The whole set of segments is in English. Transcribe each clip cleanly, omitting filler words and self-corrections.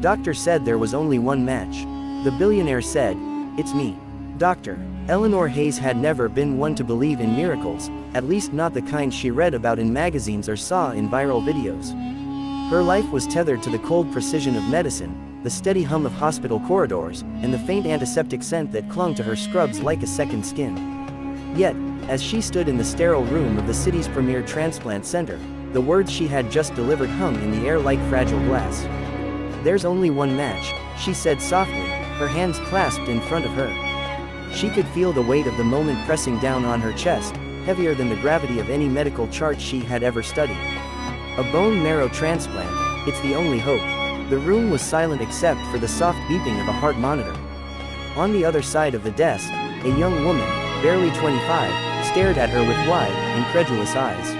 Doctor said there was only one match. The billionaire said, "It's me." Doctor. Eleanor Hayes had never been one to believe in miracles, at least not the kind she read about in magazines or saw in viral videos. Her life was tethered to the cold precision of medicine, the steady hum of hospital corridors, and the faint antiseptic scent that clung to her scrubs like a second skin. Yet, as she stood in the sterile room of the city's premier transplant center, the words she had just delivered hung in the air like fragile glass. "There's only one match," she said softly, her hands clasped in front of her. She could feel the weight of the moment pressing down on her chest, heavier than the gravity of any medical chart she had ever studied. A bone marrow transplant, it's the only hope. The room was silent except for the soft beeping of a heart monitor. On the other side of the desk, a young woman, barely 25, stared at her with wide, incredulous eyes.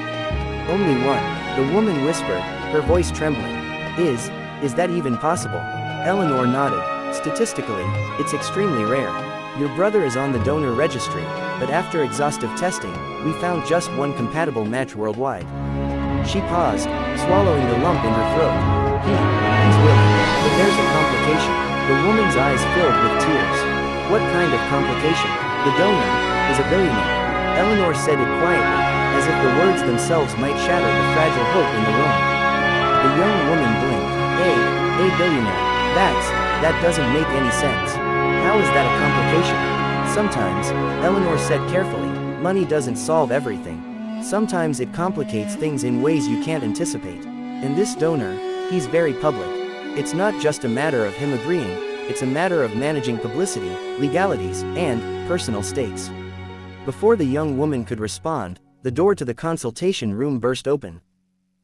"Only one," the woman whispered, her voice trembling. Is that even possible?" Eleanor nodded. "Statistically, it's extremely rare. Your brother is on the donor registry, but after exhaustive testing, we found just one compatible match worldwide." She paused, swallowing the lump in her throat. He's willing, but there's a complication." The woman's eyes filled with tears. "What kind of complication?" "The donor is a billionaire." Eleanor said it quietly, as if the words themselves might shatter the fragile hope in the room. The young woman blinked. A billionaire. That doesn't make any sense. How is that a complication?" "Sometimes," Eleanor said carefully, "money doesn't solve everything. Sometimes it complicates things in ways you can't anticipate. And this donor, he's very public. It's not just a matter of him agreeing, it's a matter of managing publicity, legalities, and personal stakes." Before the young woman could respond, the door to the consultation room burst open.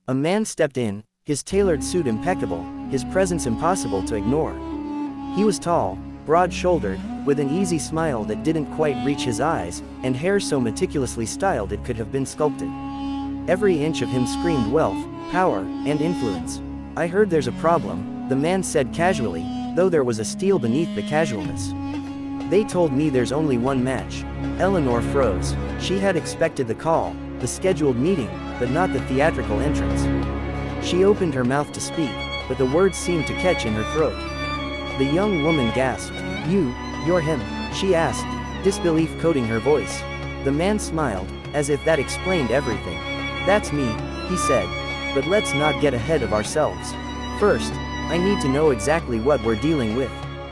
A man stepped in, his tailored suit impeccable, his presence impossible to ignore. He was tall, broad-shouldered, with an easy smile that didn't quite reach his eyes, and hair so meticulously styled it could have been sculpted. Every inch of him screamed wealth, power, and influence. "I heard there's a problem," the man said casually, though there was a steel beneath the casualness. "They told me there's only one match." Eleanor froze. She had expected the call, the scheduled meeting, but not the theatrical entrance. She opened her mouth to speak, but the words seemed to catch in her throat. The young woman gasped. You're him?" she asked, disbelief coating her voice. The man smiled, as if that explained everything. "That's me," he said. "But let's not get ahead of ourselves. First, I need to know exactly what we're dealing with."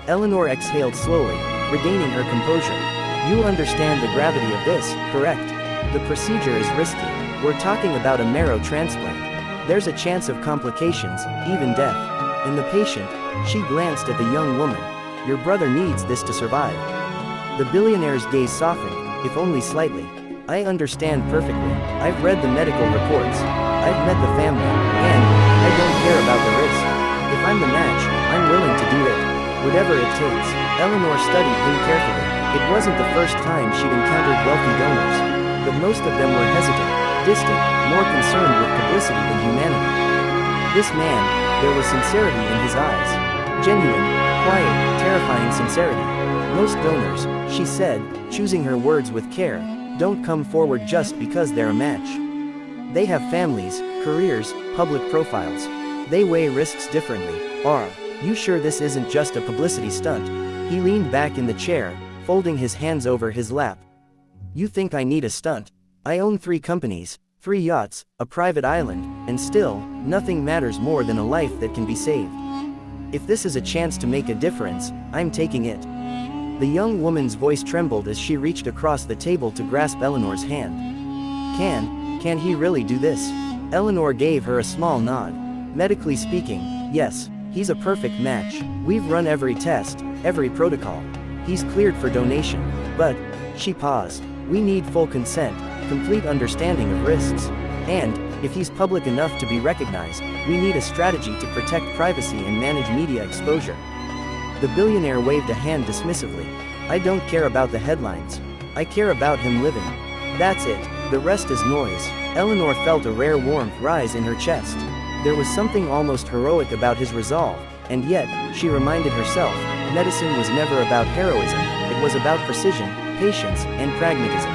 Eleanor exhaled slowly, regaining her composure. "You understand the gravity of this, correct? The procedure is risky. We're talking about a marrow transplant. There's a chance of complications, even death. And the patient," she glanced at the young woman, "your brother needs this to survive." The billionaire's gaze softened, if only slightly. "I understand perfectly. I've read the medical reports. I've met the family, and I don't care about the risk. If I'm the match, I'm willing to do it. Whatever it takes." Eleanor studied him carefully. It wasn't the first time she'd encountered wealthy donors, but most of them were hesitant, distant, more concerned with publicity than humanity. This man, there was sincerity in his eyes. Genuine, quiet, terrifying sincerity. "Most donors," she said, choosing her words with care, "don't come forward just because they're a match. They have families, careers, public profiles. They weigh risks differently. Are you sure this isn't just a publicity stunt?" He leaned back in the chair, folding his hands over his lap. "You think I need a stunt? I own 3 companies, 3 yachts, a private island, and still, nothing matters more than a life that can be saved. If this is a chance to make a difference, I'm taking it." The young woman's voice trembled as she reached across the table to grasp Eleanor's hand. Can he really do this?" Eleanor gave her a small nod. "Medically speaking, yes, he's a perfect match. We've run every test, every protocol. He's cleared for donation, but," she paused, "we need full consent, complete understanding of risks. And, if he's public enough to be recognized, we need a strategy to protect privacy and manage media exposure." The billionaire waved a hand dismissively. "I don't care about the headlines. I care about him living. That's it. The rest is noise." Eleanor felt a rare warmth rise in her chest. There was something almost heroic about his resolve, and yet, she reminded herself, medicine was never about heroism, it was about precision, patience, and pragmatism.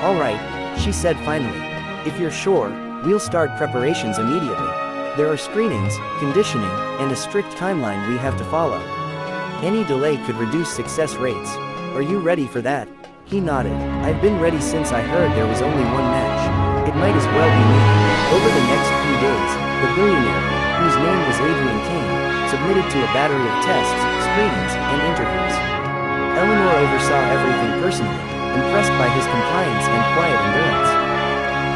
"All right," she said finally. "If you're sure, we'll start preparations immediately." There are screenings, conditioning, and a strict timeline we have to follow. Any delay could reduce success rates. Are you ready for that? He nodded. I've been ready since I heard there was only one match. It might as well be me. Over the next few days, the billionaire, whose name was Adrian Kane, submitted to a battery of tests, screenings, and interviews. Eleanor oversaw everything personally, impressed by his compliance and quiet endurance.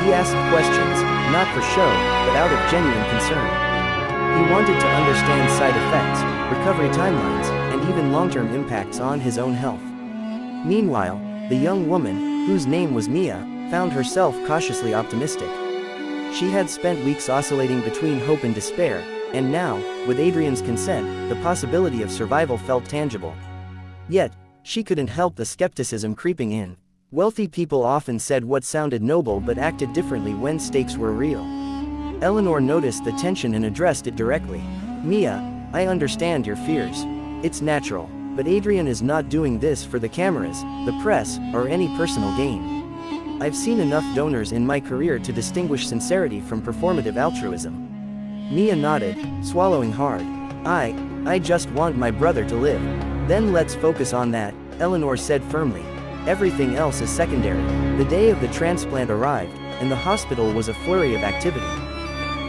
He asked questions, not for show, but out of genuine concern. He wanted to understand side effects, recovery timelines, and even long-term impacts on his own health. Meanwhile, the young woman, whose name was Mia, found herself cautiously optimistic. She had spent weeks oscillating between hope and despair, and now, with Adrian's consent, the possibility of survival felt tangible. Yet, she couldn't help the skepticism creeping in. Wealthy people often said what sounded noble but acted differently when stakes were real. Eleanor noticed the tension and addressed it directly. Mia, I understand your fears. It's natural, but Adrian is not doing this for the cameras, the press, or any personal gain. I've seen enough donors in my career to distinguish sincerity from performative altruism. Mia nodded, swallowing hard. I just want my brother to live. Then let's focus on that, Eleanor said firmly. Everything else is secondary. The day of the transplant arrived, and the hospital was a flurry of activity.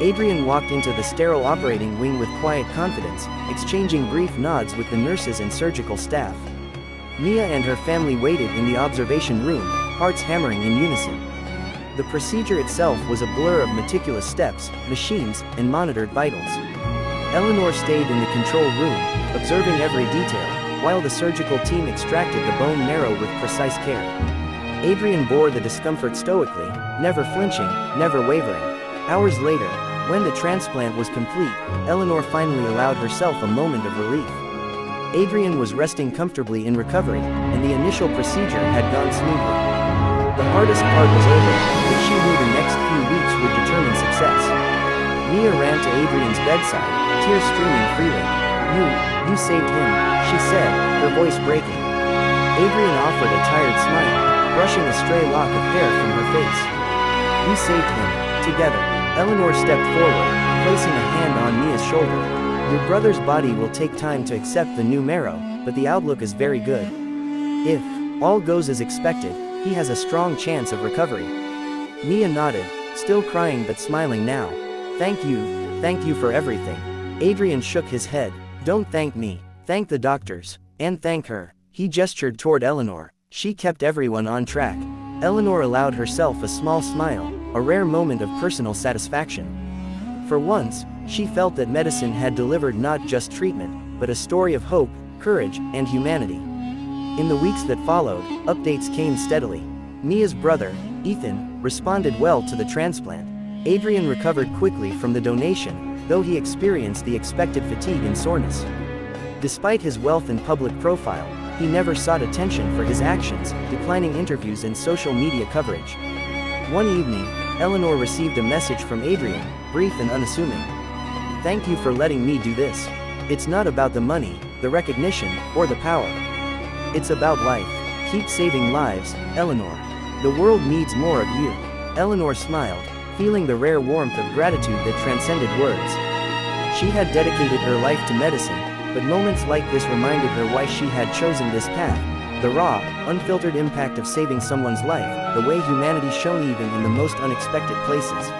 Adrian walked into the sterile operating wing with quiet confidence, exchanging brief nods with the nurses and surgical staff. Mia and her family waited in the observation room, hearts hammering in unison. The procedure itself was a blur of meticulous steps, machines, and monitored vitals. Eleanor stayed in the control room, observing every detail, while the surgical team extracted the bone marrow with precise care. Adrian bore the discomfort stoically, never flinching, never wavering. Hours later, when the transplant was complete, Eleanor finally allowed herself a moment of relief. Adrian was resting comfortably in recovery, and the initial procedure had gone smoothly. The hardest part was over, but she knew the next few weeks would determine success. Mia ran to Adrian's bedside, tears streaming freely. You saved him, she said, her voice breaking. Adrian offered a tired smile, brushing a stray lock of hair from her face. We saved him, together. Eleanor stepped forward, placing a hand on Mia's shoulder. Your brother's body will take time to accept the new marrow, but the outlook is very good. If all goes as expected, he has a strong chance of recovery. Mia nodded, still crying but smiling now. Thank you for everything. Adrian shook his head. Don't thank me, thank the doctors, and thank her. He gestured toward Eleanor. She kept everyone on track. Eleanor allowed herself a small smile, a rare moment of personal satisfaction. For once, she felt that medicine had delivered not just treatment, but a story of hope, courage, and humanity. In the weeks that followed, updates came steadily. Mia's brother, Ethan, responded well to the transplant. Adrian recovered quickly from the donation, though he experienced the expected fatigue and soreness. Despite his wealth and public profile, he never sought attention for his actions, declining interviews and social media coverage. One evening, Eleanor received a message from Adrian, brief and unassuming. Thank you for letting me do this. It's not about the money, the recognition, or the power. It's about life. Keep saving lives, Eleanor. The world needs more of you. Eleanor smiled, feeling the rare warmth of gratitude that transcended words. She had dedicated her life to medicine, but moments like this reminded her why she had chosen this path. The raw, unfiltered impact of saving someone's life, the way humanity shone even in the most unexpected places.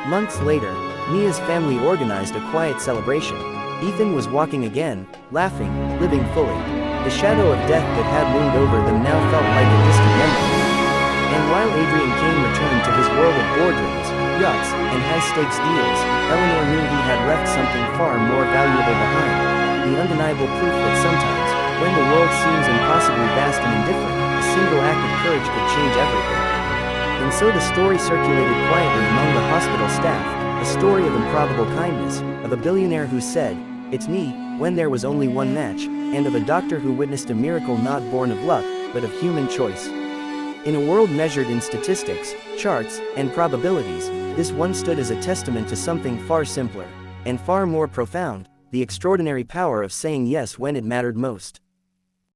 Months later, Mia's family organized a quiet celebration. Ethan was walking again, laughing, living fully. The shadow of death that had loomed over them now felt like a distant memory. And while Adrian Kane returned to his world of boardrooms, yachts, and high-stakes deals, Eleanor knew he had left something far more valuable behind. The undeniable proof that sometimes, when the world seems impossibly vast and indifferent, a single act of courage could change everything. And so the story circulated quietly among the hospital staff, a story of improbable kindness, of a billionaire who said, "It's me," when there was only one match, and of a doctor who witnessed a miracle not born of luck, but of human choice. In a world measured in statistics, charts, and probabilities, this one stood as a testament to something far simpler, and far more profound, the extraordinary power of saying yes when it mattered most.